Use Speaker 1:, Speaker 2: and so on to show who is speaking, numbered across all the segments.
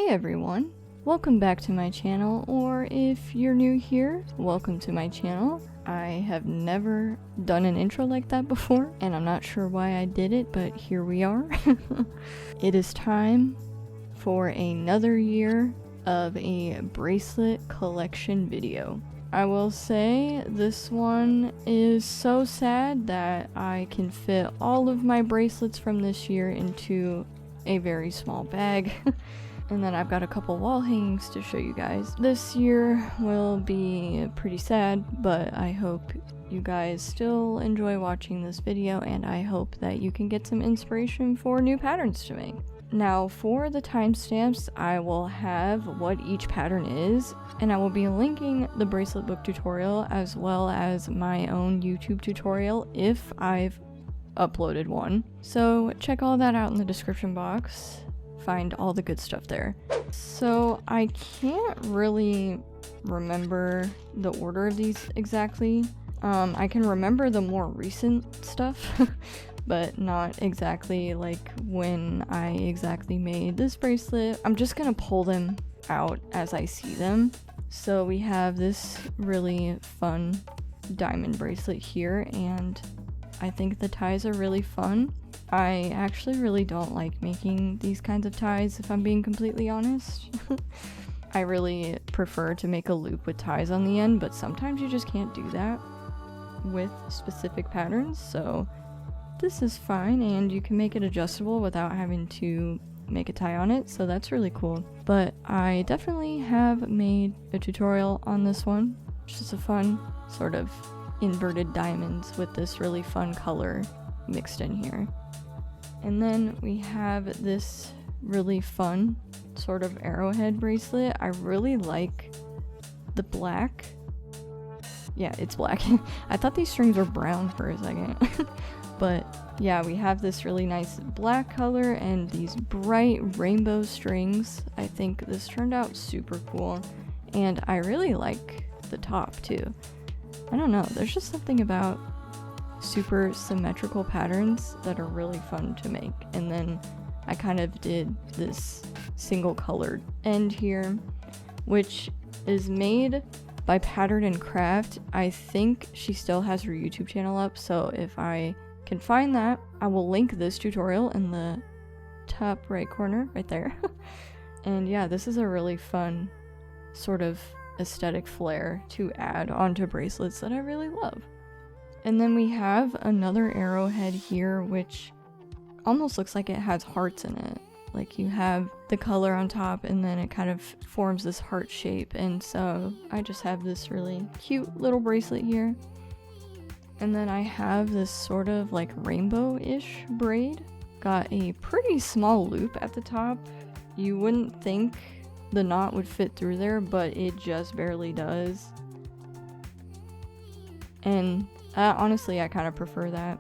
Speaker 1: Hey everyone, welcome back to my channel, or if you're new here, welcome to my channel. I have never done an intro like that before, and I'm not sure why I did it, but here we are. It is time for another year of a bracelet collection video. I will say this one is so sad that I can fit all of my bracelets from this year into a very small bag. And then I've got a couple wall hangings to show you guys. This year will be pretty sad, but I hope you guys still enjoy watching this video, and I hope that you can get some inspiration for new patterns to make. Now for the timestamps, I will have what each pattern is, and I will be linking the bracelet book tutorial as well as my own YouTube tutorial if I've uploaded one. So check all that out in the description box. Find all the good stuff there. So I can't really remember the order of these exactly. I can remember the more recent stuff, but not exactly like when I exactly made this bracelet. I'm just gonna pull them out as I see them. So we have this really fun diamond bracelet here, and I think the ties are really fun. I actually really don't like making these kinds of ties, if I'm being completely honest. I really prefer to make a loop with ties on the end, but sometimes you just can't do that with specific patterns, so this is fine, and you can make it adjustable without having to make a tie on it, so that's really cool. But I definitely have made a tutorial on this one, which is a fun sort of inverted diamonds with this really fun color mixed in here. And then we have this really fun sort of arrowhead bracelet. I really like the black. Yeah, it's black. I thought these strings were brown for a second. But yeah, we have this really nice black color and these bright rainbow strings. I think this turned out super cool, and I really like the top too. I don't know, there's just something about super symmetrical patterns that are really fun to make. And then I kind of did this single colored end here, which is made by Pattern and Craft. I think she still has her YouTube channel up, so if I can find that, I will link this tutorial in the top right corner right there. And yeah, this is a really fun sort of aesthetic flair to add onto bracelets that I really love. And then we have another arrowhead here, which almost looks like it has hearts in it. Like you have the color on top and then it kind of forms this heart shape, and so I just have this really cute little bracelet here. And then I have this sort of like rainbow-ish braid. Got a pretty small loop at the top. You wouldn't think the knot would fit through there, but it just barely does. And honestly, I kind of prefer that.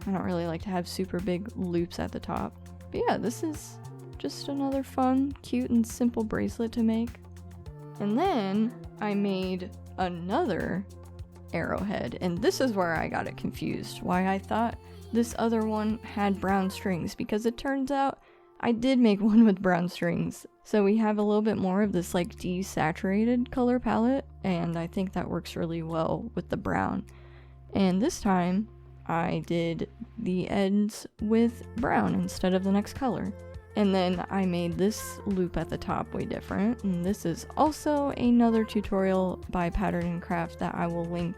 Speaker 1: I don't really like to have super big loops at the top. But yeah, this is just another fun, cute, and simple bracelet to make. And then I made another arrowhead, and this is where I got it confused. Why I thought this other one had brown strings, because it turns out I did make one with brown strings. So we have a little bit more of this like desaturated color palette, and I think that works really well with the brown. And this time I did the ends with brown instead of the next color. And then I made this loop at the top way different, and this is also another tutorial by Pattern and Craft that I will link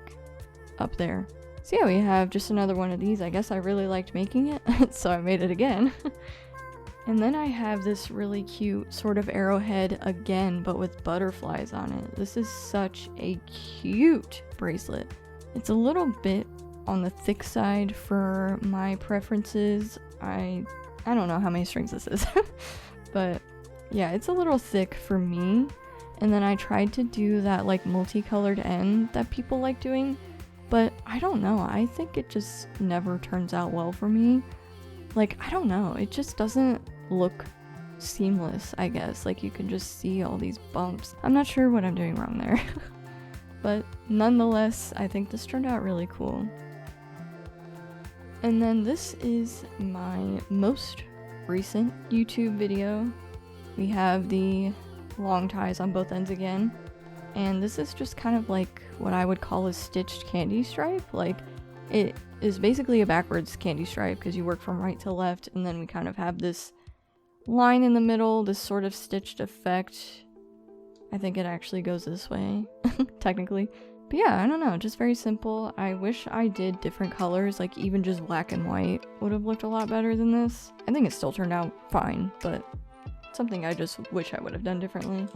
Speaker 1: up there. So yeah, we have just another one of these. I guess I really liked making it, so I made it again. And then I have this really cute sort of arrowhead again, but with butterflies on it. This is such a cute bracelet. It's a little bit on the thick side for my preferences. I don't know how many strings this is, but yeah, it's a little thick for me. And then I tried to do that like multicolored end that people like doing, but I don't know, I think it just never turns out well for me. Like, I don't know, it just doesn't look seamless, I guess. Like, you can just see all these bumps. I'm not sure what I'm doing wrong there. But nonetheless, I think this turned out really cool. And then this is my most recent YouTube video. We have the long ties on both ends again. And this is just kind of like what I would call a stitched candy stripe. Like, it is basically a backwards candy stripe because you work from right to left, and then we kind of have this line in the middle, this sort of stitched effect. I think it actually goes this way, technically. But yeah, I don't know, just very simple. I wish I did different colors, like even just black and white would have looked a lot better than this. I think it still turned out fine, but something I just wish I would have done differently.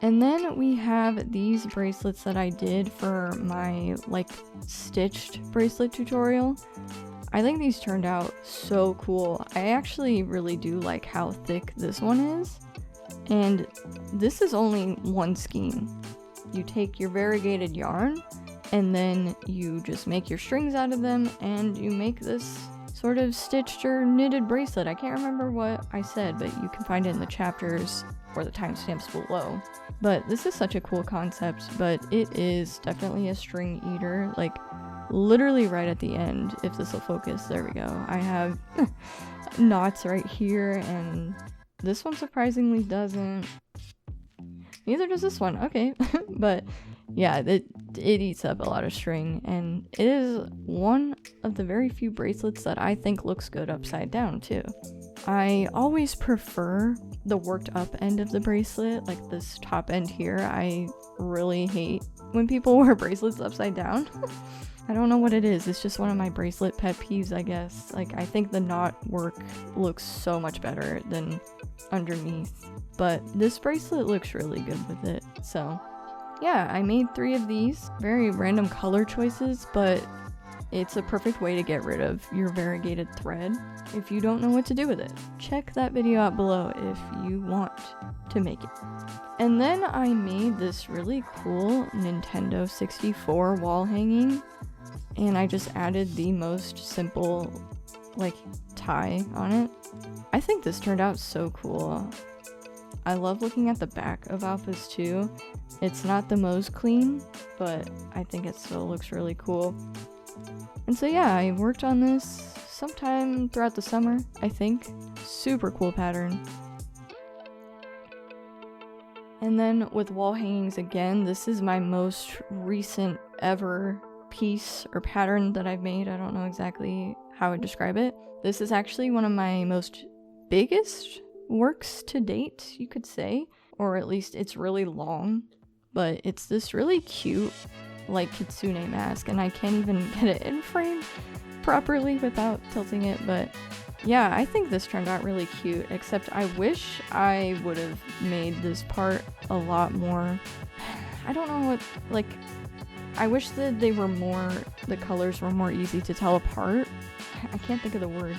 Speaker 1: And then we have these bracelets that I did for my like stitched bracelet tutorial. I think these turned out so cool. I actually really do like how thick this one is. And this is only one skein. You take your variegated yarn and then you just make your strings out of them and you make this sort of stitched or knitted bracelet. I can't remember what I said, but you can find it in the chapters or the timestamps below. But this is such a cool concept, but it is definitely a string eater, like literally right at the end, if this will focus. There we go. I have knots right here, and this one surprisingly doesn't. Neither does this one. Okay. But yeah, it eats up a lot of string, and it is one of the very few bracelets that I think looks good upside down too. I always prefer the worked up end of the bracelet, like this top end here. I really hate when people wear bracelets upside down. I don't know what it is. It's just one of my bracelet pet peeves, I guess. Like, I think the knot work looks so much better than underneath. But this bracelet looks really good with it. So, yeah, I made 3 of these. Very random color choices, but it's a perfect way to get rid of your variegated thread if you don't know what to do with it. Check that video out below if you want to make it. And then I made this really cool Nintendo 64 wall hanging, and I just added the most simple like tie on it. I think this turned out so cool. I love looking at the back of Alpha's too. It's not the most clean, but I think it still looks really cool. And so yeah, I worked on this sometime throughout the summer, I think. Super cool pattern. And then with wall hangings again, this is my most recent ever piece or pattern that I've made. I don't know exactly how I describe it. This is actually one of my most biggest works to date, you could say. Or at least it's really long. But it's this really cute like kitsune mask, and I can't even get it in frame properly without tilting it. But yeah, I think this turned out really cute, except I wish I would have made this part a lot more, I don't know what, like, I wish that they were more, the colors were more easy to tell apart. I can't think of the word.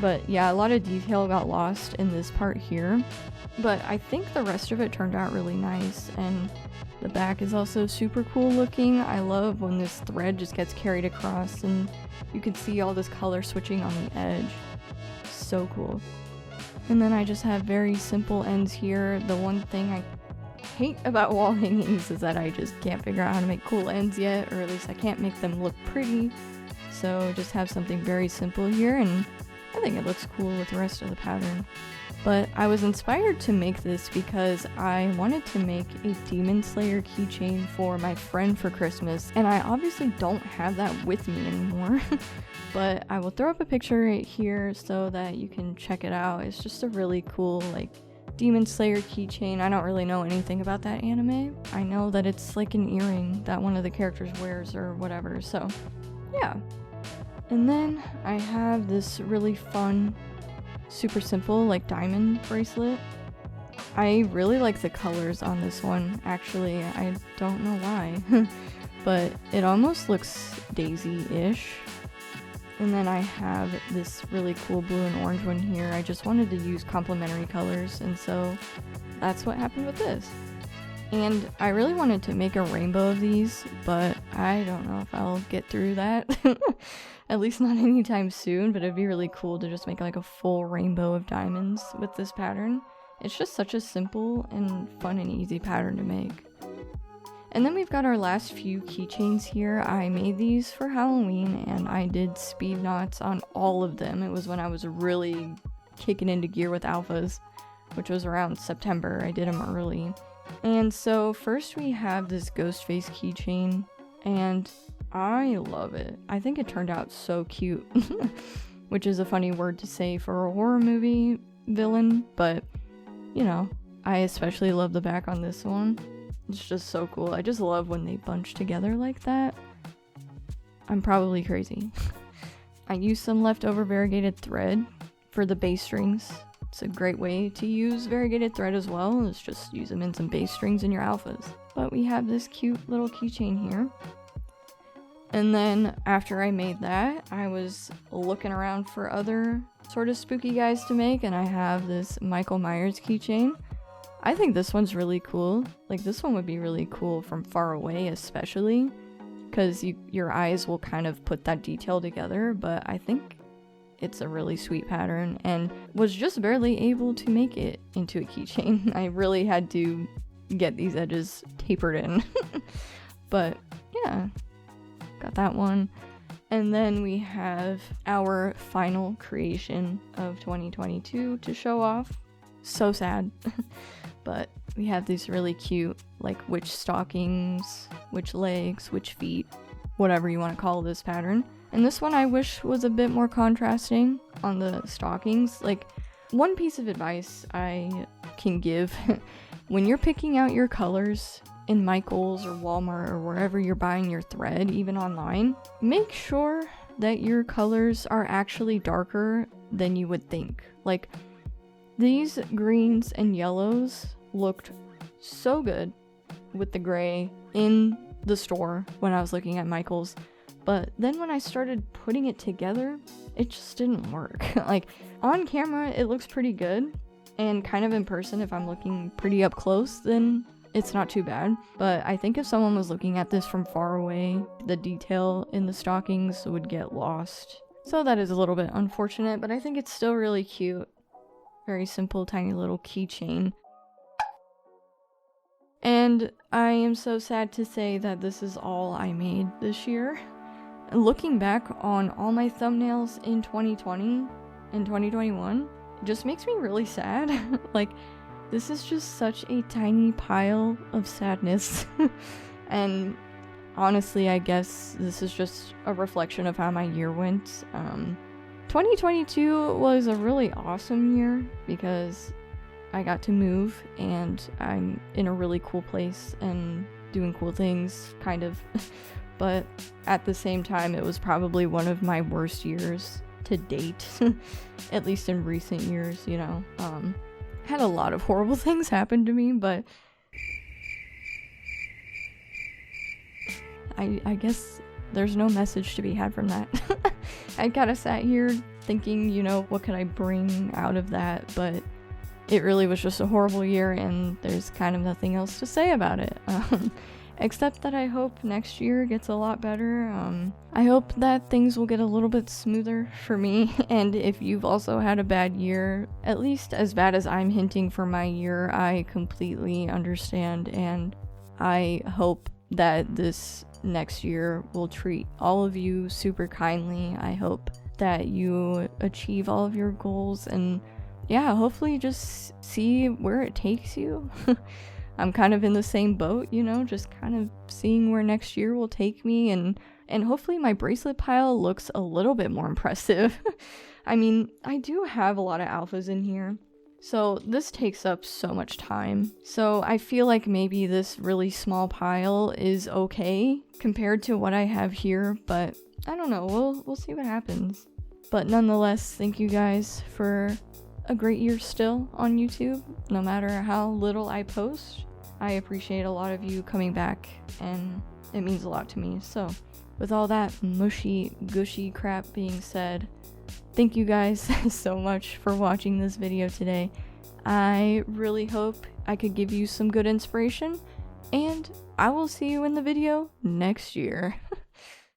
Speaker 1: But yeah, a lot of detail got lost in this part here, but I think the rest of it turned out really nice. And the back is also super cool looking. I love when this thread just gets carried across and you can see all this color switching on the edge. So cool. And then I just have very simple ends here. The one thing I hate about wall hangings is that I just can't figure out how to make cool ends yet, or at least I can't make them look pretty. So just have something very simple here, and I think it looks cool with the rest of the pattern. But I was inspired to make this because I wanted to make a Demon Slayer keychain for my friend for Christmas, and I obviously don't have that with me anymore. But I will throw up a picture right here so that you can check it out. It's just a really cool, like, Demon Slayer keychain. I don't really know anything about that anime. I know that it's like an earring that one of the characters wears or whatever, so yeah. And then I have this really fun, super simple, like, diamond bracelet. I really like the colors on this one, actually. I don't know why, but it almost looks daisy-ish. And then I have this really cool blue and orange one here. I just wanted to use complementary colors, and so that's what happened with this. And I really wanted to make a rainbow of these, but I don't know if I'll get through that. At least not anytime soon, but it'd be really cool to just make like a full rainbow of diamonds with this pattern. It's just such a simple and fun and easy pattern to make. And then we've got our last few keychains here. I made these for Halloween, and I did speed knots on all of them. It was when I was really kicking into gear with alphas. which was around September. I did them early. And so first we have this ghost face keychain, and I love it. I think it turned out so cute, which is a funny word to say for a horror movie villain, but you know, I especially love the back on this one. It's just so cool. I just love when they bunch together like that. I'm probably crazy. I used some leftover variegated thread for the bass strings. It's a great way to use variegated thread as well. It's just use them in some bass strings in your alphas. But we have this cute little keychain here. And then after I made that, I was looking around for other sort of spooky guys to make, and I have this Michael Myers keychain. I think this one's really cool. Like, this one would be really cool from far away, especially because your eyes will kind of put that detail together, but I think it's a really sweet pattern and was just barely able to make it into a keychain. I really had to get these edges tapered in. But yeah, got that one. And then we have our final creation of 2022 to show off. So sad. But we have these really cute, like, witch stockings, witch legs, witch feet, whatever you want to call this pattern. And this one I wish was a bit more contrasting on the stockings. Like, one piece of advice I can give when you're picking out your colors in Michael's or Walmart or wherever you're buying your thread, even online, make sure that your colors are actually darker than you would think. Like, these greens and yellows looked so good with the gray in the store when I was looking at Michael's, but then when I started putting it together, it just didn't work. Like, on camera it looks pretty good, and kind of in person, if I'm looking pretty up close, then it's not too bad. But I think if someone was looking at this from far away, the detail in the stockings would get lost. So that is a little bit unfortunate, but I think it's still really cute. Very simple, tiny little keychain. And I am so sad to say that this is all I made this year. Looking back on all my thumbnails in 2020 and 2021, it just makes me really sad. Like, this is just such a tiny pile of sadness. And honestly, I guess this is just a reflection of how my year went. 2022 was a really awesome year because I got to move and I'm in a really cool place and doing cool things, kind of. But at the same time, it was probably one of my worst years to date, at least in recent years, you know. Had a lot of horrible things happen to me, but I guess there's no message to be had from that. I kind of sat here thinking, you know, what could I bring out of that, but it really was just a horrible year and there's kind of nothing else to say about it. Except that I hope next year gets a lot better. I hope that things will get a little bit smoother for me, and if you've also had a bad year, at least as bad as I'm hinting for my year, I completely understand, and I hope that this next year will treat all of you super kindly. I hope that you achieve all of your goals, and yeah, hopefully just see where it takes you. I'm kind of in the same boat, you know, just kind of seeing where next year will take me, and hopefully my bracelet pile looks a little bit more impressive. I mean, I do have a lot of alphas in here, so this takes up so much time. So I feel like maybe this really small pile is okay compared to what I have here, but I don't know, we'll see what happens. But nonetheless, thank you guys for a great year still on YouTube, no matter how little I post. I appreciate a lot of you coming back, and it means a lot to me. So with all that mushy gushy crap being said, thank you guys so much for watching this video today. I really hope I could give you some good inspiration, and I will see you in the video next year.